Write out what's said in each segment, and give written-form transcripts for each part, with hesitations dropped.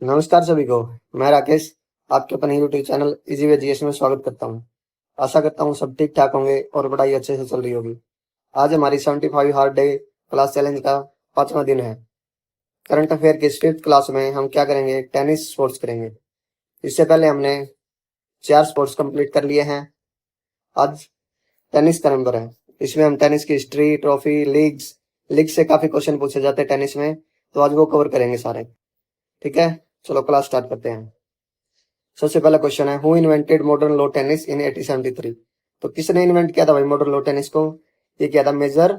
नमस्कार सभी को। मैं राकेश आपके अपने YouTube channel easy way GS में स्वागत करता हूं। आशा करता हूं सब ठीक ठाक होंगे और पढ़ाई अच्छे से चल रही होगी। आज हमारी 75 हार्ड डे क्लास चैलेंज का 5वां दिन है। करंट अफेयर की 5th क्लास में हम क्या करेंगे, टेनिस स्पोर्ट्स करेंगे। इससे पहले हमने 4 स्पोर्ट्स कंप्लीट कर लिए हैं। आज टेनिस का नंबर है। इसमें हम टेनिस की हिस्ट्री, ट्रॉफी, लीग से काफी क्वेश्चन पूछे जाते हैं टेनिस में, तो आज वो कवर करेंगे सारे। ठीक है, चलो क्लास स्टार्ट करते हैं। सबसे पहला क्वेश्चन है, who invented modern lawn tennis in 1873। तो किसने इन्वेंट किया था भाई मॉडर्न लो टेनिस को? ये किया था मेजर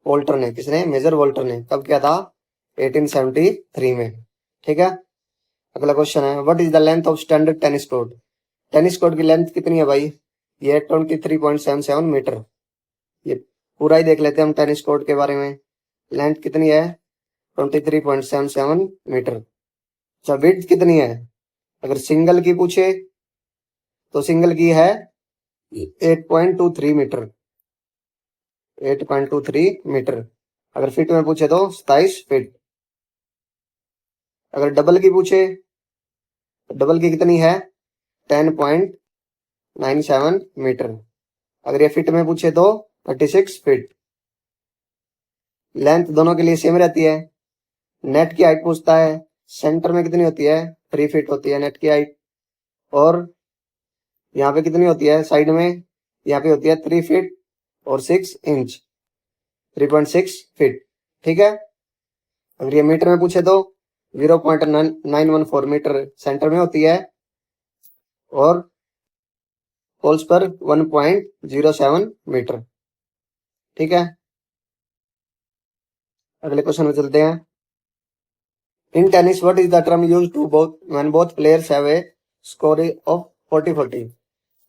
वोल्टर ने। किसने? मेजर वोल्टर ने। कब किया था? 1873 में। ठीक है, अगला क्वेश्चन है, what is the length of standard tennis court. Tennis court की लेंथ कितनी है भाई? ये 23.77 मीटर। ये पूरा ही देख लेते हैं हम टेनिस कोर्ट के बारे में। लेंथ कितनी है? 23.77 मीटर। अच्छा, विड्थ कितनी है? अगर सिंगल की पूछे तो सिंगल की है 8.23 मीटर। 8.23 मीटर। अगर फीट में पूछे तो 27 फीट। अगर डबल की पूछे तो डबल की कितनी है? 10.97 मीटर। अगर ये फीट में पूछे तो 36 फीट। लेंथ दोनों के लिए सेम रहती है। नेट की हाइट पूछता है, सेंटर में कितनी होती है? 3 फीट होती है नेट की हाइट। और यहाँ पे कितनी होती है साइड में? यहाँ पे होती है 3 फीट और 6 इंच, 3.6 फीट। ठीक है, अगर ये मीटर में पूछे तो 0.914 मीटर सेंटर में होती है और पोल्स पर 1.07 मीटर। ठीक है, अगले क्वेश्चन में चलते हैं। In tennis what is the term used to both when both players have a score of 40-40।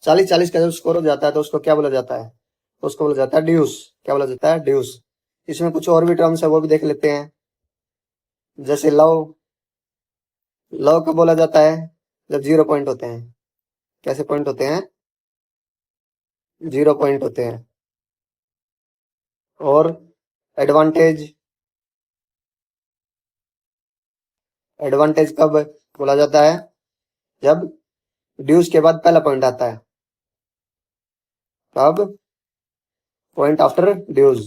40-40 का जब स्कोर हो जाता है तो उसको क्या बोला जाता है? तो उसको बोला जाता है ड्यूस। क्या बोला जाता है? ड्यूस। इसमें कुछ और भी टर्म्स है वो भी देख लेते हैं। जैसे लव। लव कब बोला जाता है? जब 0 पॉइंट होते हैं। कैसे पॉइंट होते हैं? 0 पॉइंट होते हैं। और एडवांटेज। एडवांटेज कब बोला जाता है? जब ड्यूस के बाद पहला पॉइंट आता है। कब? Point after deuce.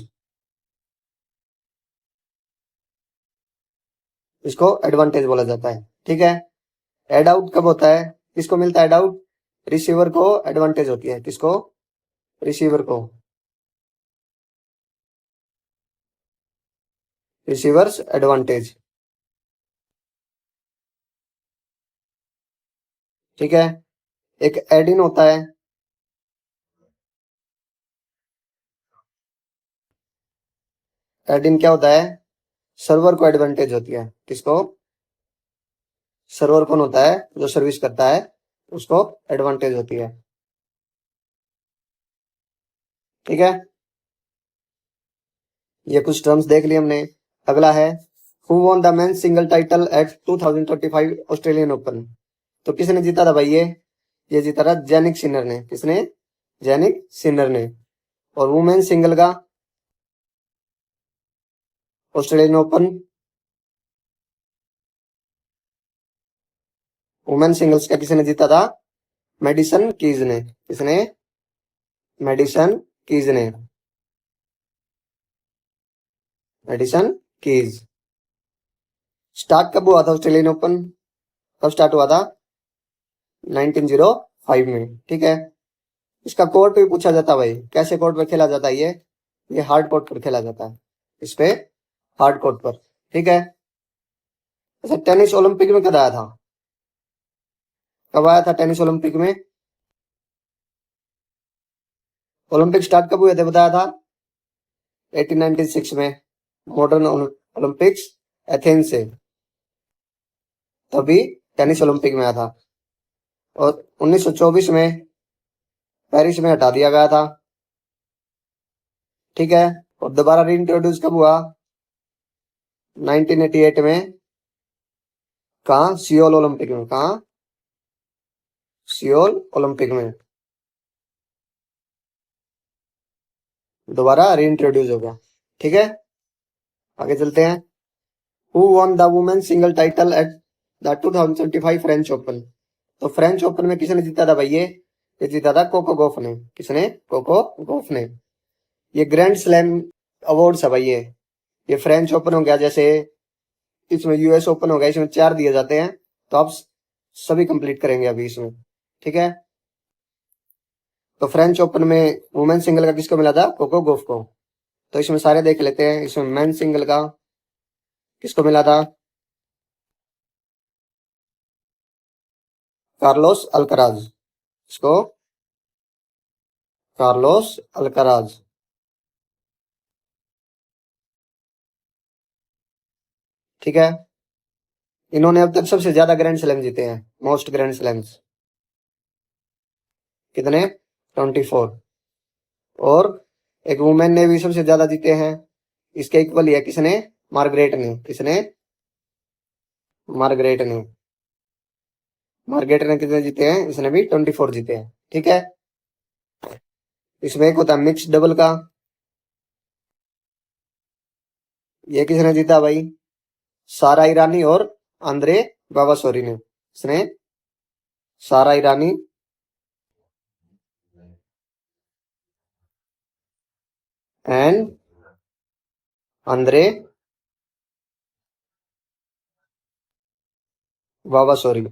इसको एडवांटेज बोला जाता है। ठीक है, एड आउट कब होता है? किसको मिलता है एड आउट? रिसीवर को एडवांटेज होती है। किसको? रिसीवर को। Receivers advantage. ठीक है, एक एड इन होता है। एड इन क्या होता है? सर्वर को एडवांटेज होती है। किसको? सर्वर कौन होता है? जो सर्विस करता है, उसको एडवांटेज होती है। ठीक है, ये कुछ टर्म्स देख लिए हमने। अगला है, who won the men's single title at 2025 Australian open. तो किसने जीता था भाई? ये जीता था जैनिक सिनर ने। किसने? जैनिक सिनर ने। और वुमेन सिंगल का ऑस्ट्रेलियन ओपन, वुमेन सिंगल्स का किसने जीता था? मेडिसन कीज ने। किसने? मेडिसन कीज ने। Medicine keys. स्टार्ट कब हुआ था ऑस्ट्रेलियन ओपन? कब स्टार्ट हुआ था? 1905 में। ठीक है, इसका कोर्ट भी पूछा जाता है भाई। कैसे कोर्ट पर खेला जाता है? ये हार्ड कोर्ट पर खेला जाता है। इस पे हार्ड कोर्ट पर। ठीक है, अच्छा टेनिस ओलंपिक में कब आया था? कब आया था टेनिस ओलंपिक में? ओलंपिक स्टार्ट कब हुए थे बताया था? 1896 में। मॉडर्न ओलंपिक्स एथेंस से, तभी टेनिस ओलंपिक में आया था। और 1924 में पेरिस में हटा दिया गया था। ठीक है, और दोबारा रीइंट्रोड्यूस कब हुआ? 1988 में। कहा? सियोल ओलंपिक में। कहा? सियोल ओलंपिक में दोबारा रीइंट्रोड्यूस हो गया। ठीक है, आगे चलते हैं। Who won the women single title at the 2025 French open. तो फ्रेंच ओपन में किसने जीता था भाई? ये जीता था कोको गॉफ ने। किसने? कोको गॉफ ने। ये ग्रैंड स्लैम अवार्ड्स है भाई। ये फ्रेंच ओपन हो गया, जैसे इसमें यूएस ओपन हो गया, इसमें 4 दिए जाते हैं। तो आप सभी कंप्लीट करेंगे अभी इसमें, ठीक है। तो फ्रेंच ओपन में वुमेन सिंगल का किसको मिला था? कोको गॉफ को। तो इसमें सारे देख लेते हैं। इसमें मेन सिंगल का किसको मिला था? Carlos Alcaraz. इसको कार्लोस अल्कराज, ठीक है। इन्होंने अब तक सबसे ज्यादा ग्रैंड स्लैम जीते हैं, मोस्ट ग्रैंड स्लैम्स। कितने? 24। और एक वुमेन ने भी सबसे ज्यादा जीते हैं, इसके इक्वल ही है। किसने? मार्गरेट ने। किसने? मार्गरेट ने। मार्गरेट ने कितने जीते हैं? इसने भी 24 जीते हैं, ठीक है। इसमें एक होता है मिक्स डबल का। ये किसने जीता भाई? सारा ईरानी और आंद्रे बाबासोरी ने। इसने सारा ईरानी एंड आंद्रे बाबासोरी,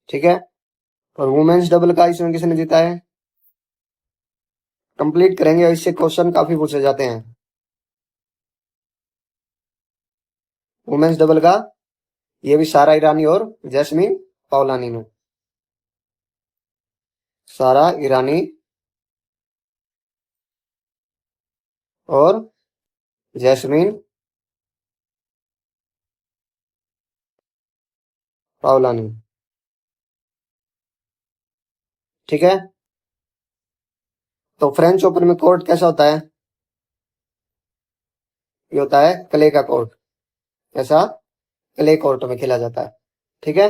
ठीक है। और वुमेन्स डबल का इसमें किसने जीता है? कंप्लीट करेंगे और इससे क्वेश्चन काफी पूछे जाते हैं। वुमेन्स डबल का ये भी सारा ईरानी और जैस्मिन पावलानी ने। सारा ईरानी और जैस्मिन पावलानी, ठीक है। तो फ्रेंच ओपन में कोर्ट कैसा होता है? ये होता है क्ले का कोर्ट। कैसा? क्ले कोर्ट में खेला जाता है, ठीक है।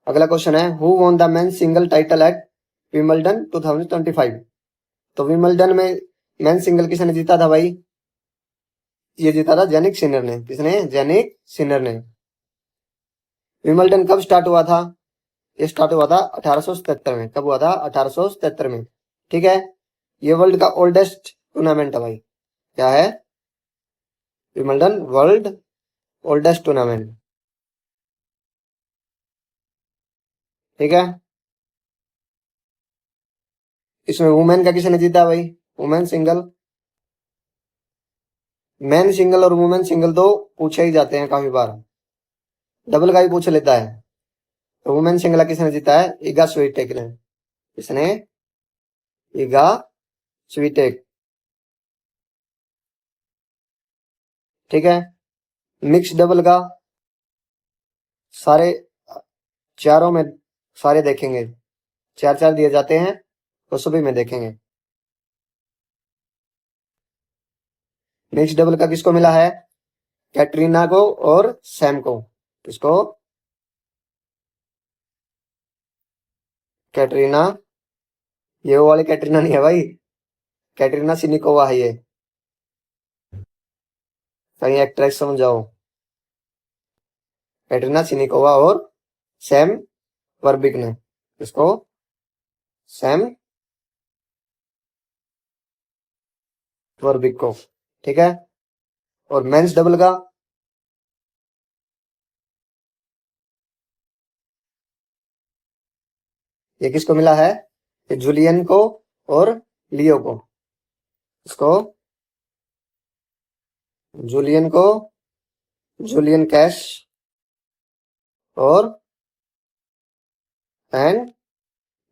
अगला क्वेश्चन है, who won the men single title at Wimbledon 2025। तो विंबलडन में मेन सिंगल किसने जीता था भाई? ये जीता था जेनिक सिनर ने। किसने? जेनिक सिनर ने। विंबलडन कब स्टार्ट हुआ था? ये स्टार्ट हुआ था 1877 में। कब हुआ था? 1877 में, ठीक है। ये वर्ल्ड का ओल्डेस्ट टूर्नामेंट है भाई। क्या है? विंबलडन वर्ल्ड ओल्डेस्ट टूर्नामेंट, ठीक है। इसमें वुमेन का किसने जीता भाई? Women single. मेन सिंगल और वुमेन सिंगल तो पूछे ही जाते हैं काफी बार, डबल का भी पूछ लेता है। तो वुमेन सिंगल किसने जीता है? इगा स्वीटेक ने। किसने? इगा स्वीटेक, ठीक है। मिक्स डबल का सारे चारों में सारे देखेंगे, 4-4 दिए जाते हैं, तो सभी में देखेंगे। मिक्स डबल का किसको मिला है? कैटरीना को और सैम को। किसको? कैटरीना, ये वो वाली कैटरीना नहीं है भाई, कैटरीना सिनिकोवा है ये, कहीं एक्ट्रेस समझ जाओ। कैटरीना सिनिकोवा और सैम वर्बिक ने। किसको? सैम वर्बिक को, ठीक है। और मेंस डबल का ये किसको मिला है? ये जूलियन को और लियो को। इसको जूलियन को, जूलियन कैश और and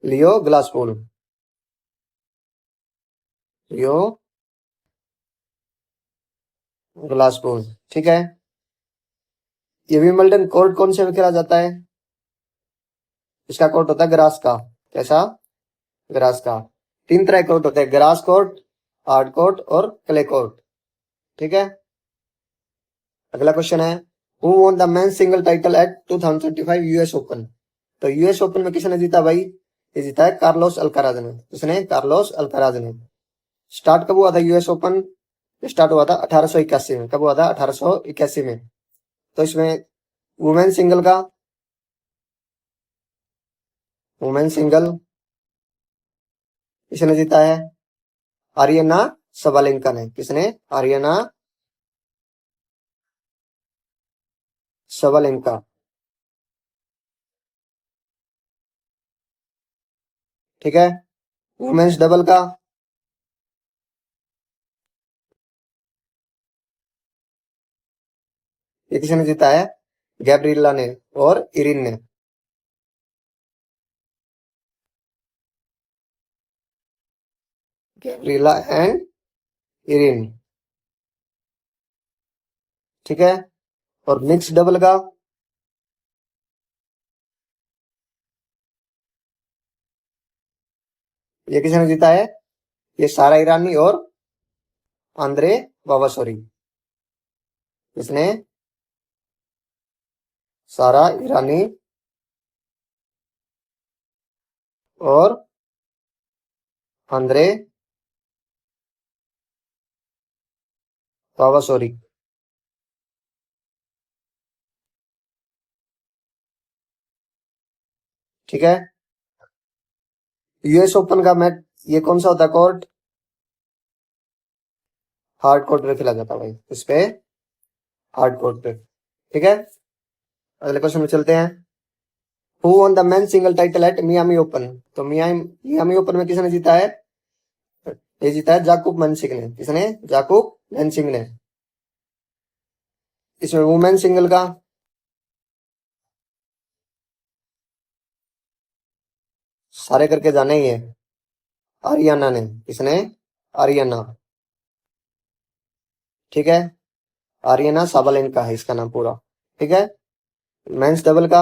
Leo Glasspool. Leo Glasspool, ठीक है। ये विंबलडन कोर्ट कौन से में खेला जाता है? इसका कोर्ट होता है ग्रास का। कैसा? ग्रास का। 3 तरह के कोर्ट होते हैं, ग्रास कोर्ट, हार्ड कोर्ट और क्ले कोर्ट, ठीक है। अगला क्वेश्चन है, who won the men single title at 2025 US open. तो यूएस ओपन में किसने जीता भाई? ये जीता है कार्लोस अल्काराज ने। किसने? कार्लोस अल्काराज ने। स्टार्ट कब हुआ था यूएस ओपन? स्टार्ट हुआ था 1881 में। कब हुआ था? 1881 में। तो इसमें वुमेन सिंगल का, वुमेन सिंगल किसने जीता है? आर्यना सबालेंका ने। किसने? आर्यना सबालेंका। ठीक है। वुमेन्स डबल का, ये किसने जीता है? गैब्रिएला ने और इरिन ने। Gabriela and Erin. ठीक है। और मिक्स डबल का, ये किसने जीता है? ये सारा ईरानी और आंद्रे बाबासोरी। किसने? सारा ईरानी और आंद्रे बाबासोरी। ठीक है। यूएस ओपन का मैच, ये कौन सा होता है कोर्ट? हार्ड कोर्ट पे खेला जाता है भाई, इस पे हार्ड कोर्ट पे। ठीक है। अगले क्वेश्चन में चलते हैं। Who one the men single title at Miami open? तो मियामी ओपन में किसने जीता है? ये जीता है जाकूब मनसिंग ने। किसने? जाकूब मनसिंग ने। इसमें वुमेन सिंगल का, सारे करके जाने ही है, आरियाना ने। किसने? आरियाना। ठीक है। आरियाना साबालेंका है इसका नाम पूरा। ठीक है। मेंस डबल का,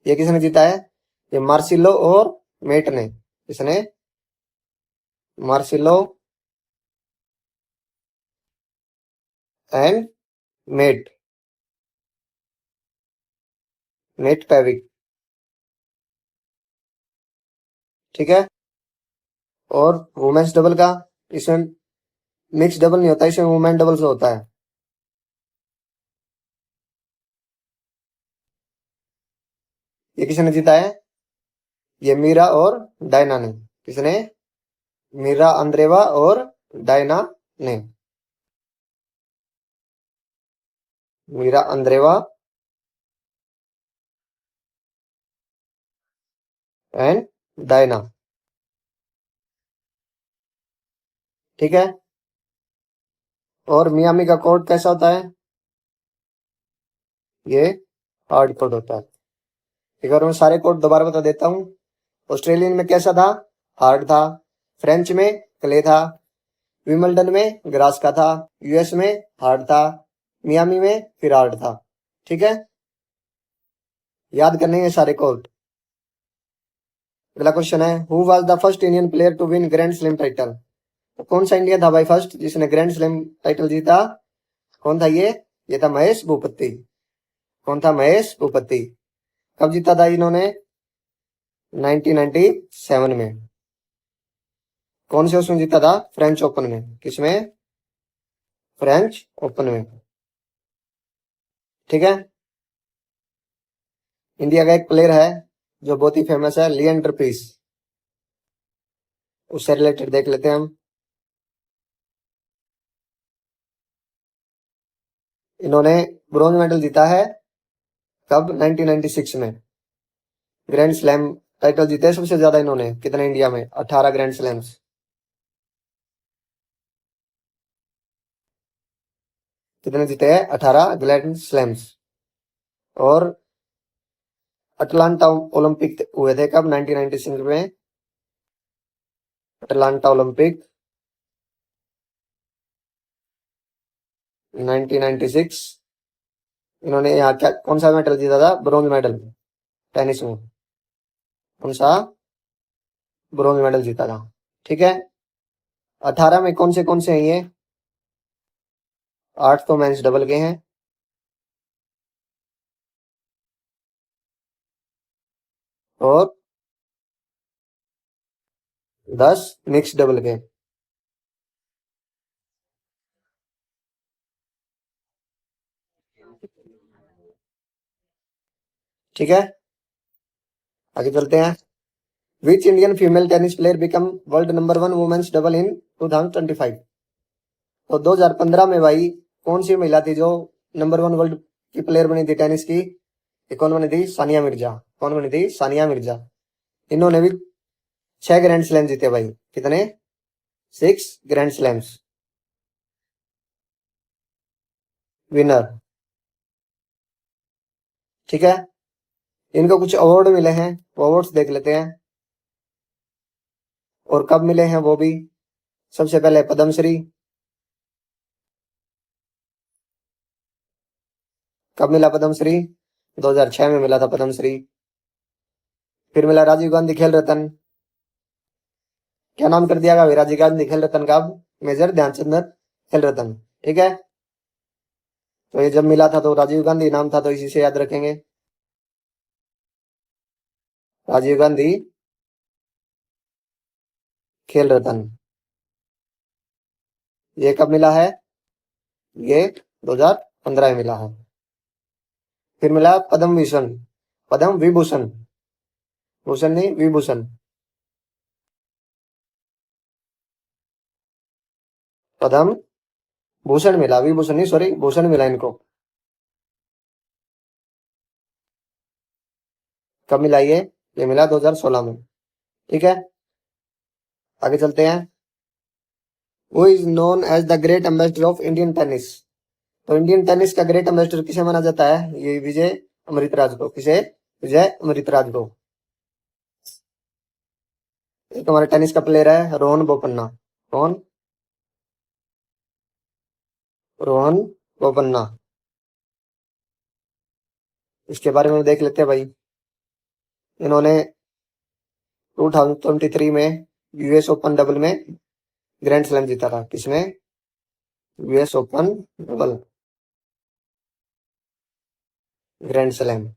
ये किसने जीता है? ये मार्सिलो और मेट ने। किसने? Marcelo and met, met पेविक। ठीक है। और वुमेन्स डबल का, इसमें मिक्स डबल नहीं होता, इसमें वुमेन डबल से होता है। ये किसने जीता है? ये मीरा और डायना ने। किसने? मीरा अंद्रेवा और डायना ने। Mirra Andreeva and Diana. ठीक है। और मियामी का कोड कैसा होता है? ये हार्ड कोड होता है। एक बार मैं सारे कोड दोबारा बता देता हूँ। ऑस्ट्रेलियन में कैसा था? हार्ड था। फ्रेंच में क्ले था। विमल्डन में ग्रास का था। यूएस में हार्ड था। मियामी में फिर हार्ड था। ठीक है। याद करने हैं सारे कोड। अगला क्वेश्चन है, who was the first Indian player to win grand slam title? तो कौन सा इंडिया था भाई फर्स्ट जिसने ग्रैंड स्लैम टाइटल जीता? कौन था ये था महेश भूपति। कौन था? महेश भूपति। कब जीता था इन्होंने? 1997 में। कौन से उसमें जीता था? फ्रेंच ओपन में। किसमें? फ्रेंच ओपन में। ठीक है। इंडिया का एक प्लेयर है जो बहुत ही फेमस है, लिएंडर पेस। उससे रिलेटेड देख लेते हैं हम। इन्होंने ब्रॉन्ज मेडल जीता है कब? 1996 में। ग्रैंड स्लैम टाइटल जीते सबसे ज्यादा इन्होंने। कितने? इंडिया में 18 ग्रैंड स्लैम्स। कितने जीते हैं? 18 ग्रैंड स्लैम्स। और अटलांटा ओलंपिक हुए थे कब? 1996 में। Atlanta Olympic 1996। इन्होंने यहाँ क्या कौन सा मेडल जीता था? ब्रॉन्ज मेडल टेनिस में। कौन सा? ब्रॉन्ज मेडल जीता था। ठीक है। 18 में कौन से हैं ये? 8 तो मेंस डबल के हैं। और 10 मिक्स डबल के। ठीक है, आगे चलते हैं। Which Indian female tennis player become world number 1 women's double in 2025? तो 2015 में भाई कौन सी महिला थी जो नंबर 1 वर्ल्ड की प्लेयर बनी थी टेनिस की? ये कौन बनी थी? सानिया मिर्जा। कौन बनी थी? सानिया मिर्जा। इन्होंने भी 6 ग्रैंड स्लैम जीते भाई। कितने? 6 ग्रैंड स्लैम्स विनर। ठीक है, इनको कुछ अवार्ड मिले हैं, वो अवार्ड्स देख लेते हैं और कब मिले हैं वो भी। सबसे पहले पद्मश्री। कब मिला पद्मश्री? 2006 में मिला था पद्मश्री। फिर मिला राजीव गांधी खेल रत्न। क्या नाम कर दिया गया राजीव गांधी खेल रत्न का? मेजर ध्यानचंद खेल रत्न। ठीक है, तो ये जब मिला था तो राजीव गांधी नाम था, तो इसी से याद रखेंगे, राजीव गांधी खेल रत्न। ये कब मिला है? ये 2015 में मिला है। फिर मिला पद्म विभूषण। पद्म विभूषण, भूषण नहीं, विभूषण। पद्म भूषण मिला, विभूषण नहीं, सॉरी, भूषण मिला इनको। कब मिला ये मिला 2016 में। ठीक है, आगे चलते हैं। Who is known as the great ambassador of Indian tennis? तो इंडियन टेनिस का ग्रेट एम्बेसडर किसे माना जाता है? ये विजय अमृतराज को। किसे? विजय अमृतराज को। एक हमारा टेनिस का प्लेयर है रोहन बोपन्ना। कौन? रोहन बोपन्ना। इसके बारे में देख लेते हैं भाई। इन्होंने 2023 में यूएस ओपन डबल में ग्रैंड स्लैम जीता था। किसमें? US open double grand slam.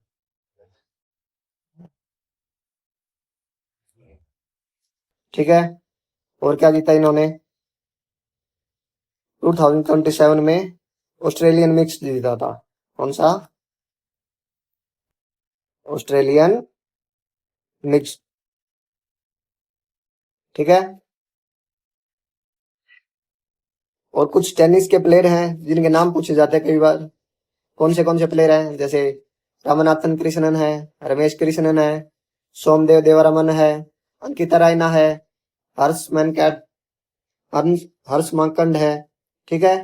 ठीक है, और क्या जीता इन्होंने? 2027 में ऑस्ट्रेलियन मिक्स जीता था। कौन सा? Australian mix. ठीक है, और कुछ टेनिस के प्लेयर हैं जिनके नाम पूछे जाते हैं कई बार। कौन से प्लेयर हैं? जैसे रामनाथन कृष्णन है, रमेश कृष्णन है, सोमदेव देवरमन है, अंकिता रायना है, हर्ष मैनकैट, हर्ष मांकंड है। ठीक है,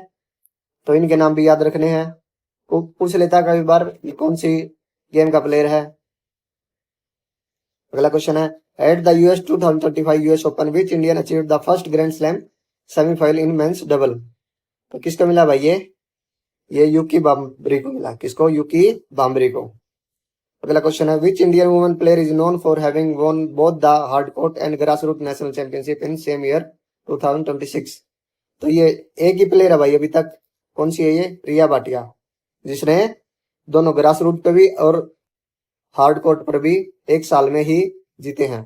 तो इनके नाम भी याद रखने हैं। पूछ लेता है कई बार ये कौन सी गेम का प्लेयर है। अगला क्वेश्चन है, at the US 2025 US open which Indian achieve the first grand slam semifinal in men's double? तो किसको मिला भाई ये यूकी बाम्बरी को मिला। किसको? यूकी बाम्बरी को। अगला क्वेश्चन है, which Indian women player is known for having won both the hard court and grass root national championship in same year 2026? तो ये एक ही प्लेयर है भाई अभी तक। कौन सी है ये? रिया भाटिया, जिसने दोनों ग्रास रूट पे भी और हार्ड कोर्ट पर भी एक साल में ही जीते हैं।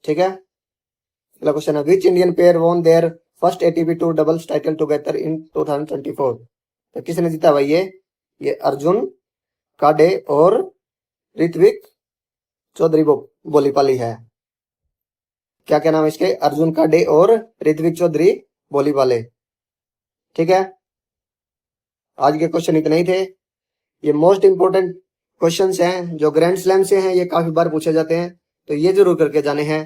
ठीक है, अगला क्वेश्चन है, which Indian pair won their first ATP tour doubles title together in 2024? तो किसने जीता भाई ये अर्जुन काडे और ऋत्विक चौधरी बोलीपाली है। क्या क्या नाम है इसके? अर्जुन काडे और ऋत्विक चौधरी बोलीपाले। ठीक है, आज के क्वेश्चन इतने ही थे। ये मोस्ट इंपोर्टेंट क्वेश्चंस हैं जो ग्रैंड स्लैम से हैं, ये काफी बार पूछे जाते हैं, तो ये जरूर करके जाने हैं।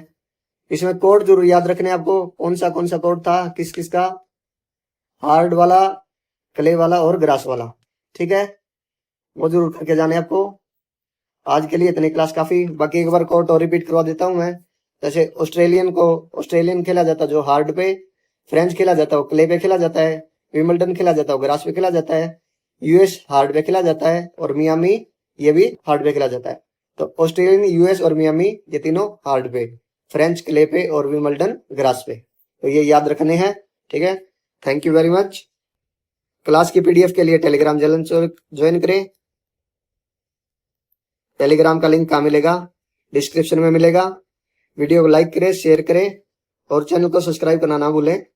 इसमें कोड जरूर याद रखने हैं आपको। कौन सा कोड था किस किस का? हार्ड वाला, क्ले वाला और ग्रास वाला। ठीक है, वो जरूर करके जाने आपको। आज के लिए इतनी क्लास काफी। बाकी एक बार कोड और रिपीट करवा देता हूं मैं। जैसे ऑस्ट्रेलियन खेला जाता है जो हार्ड पे, फ्रेंच खेला जाता है वो क्ले पे खेला जाता है, विमिल्टन खेला जाता है वो ग्रास पे खेला जाता है, यूएस हार्ड पे खेला जाता है और मियामी ये भी हार्ड पे खेला जाता है। तो ऑस्ट्रेलियन, यूएस और मियामी ये तीनों हार्ड पे, फ्रेंच क्ले पे और विमिल्टन ग्रास पे। तो ये याद रखने हैं। ठीक है, thank you very much. Class की पीडीएफ के लिए टेलीग्राम चैनल ज्वाइन करें। टेलीग्राम का लिंक कहाँ मिलेगा? डिस्क्रिप्शन में मिलेगा। वीडियो को लाइक करें, शेयर करें और चैनल को सब्सक्राइब करना ना भूलें।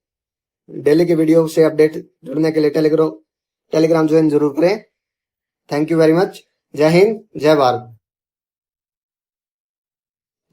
डेली के वीडियो से अपडेट जुड़ने के लिए टेलीग्राम ज्वाइन जरूर करें। Thank you very much. जय हिंद, जय भारत।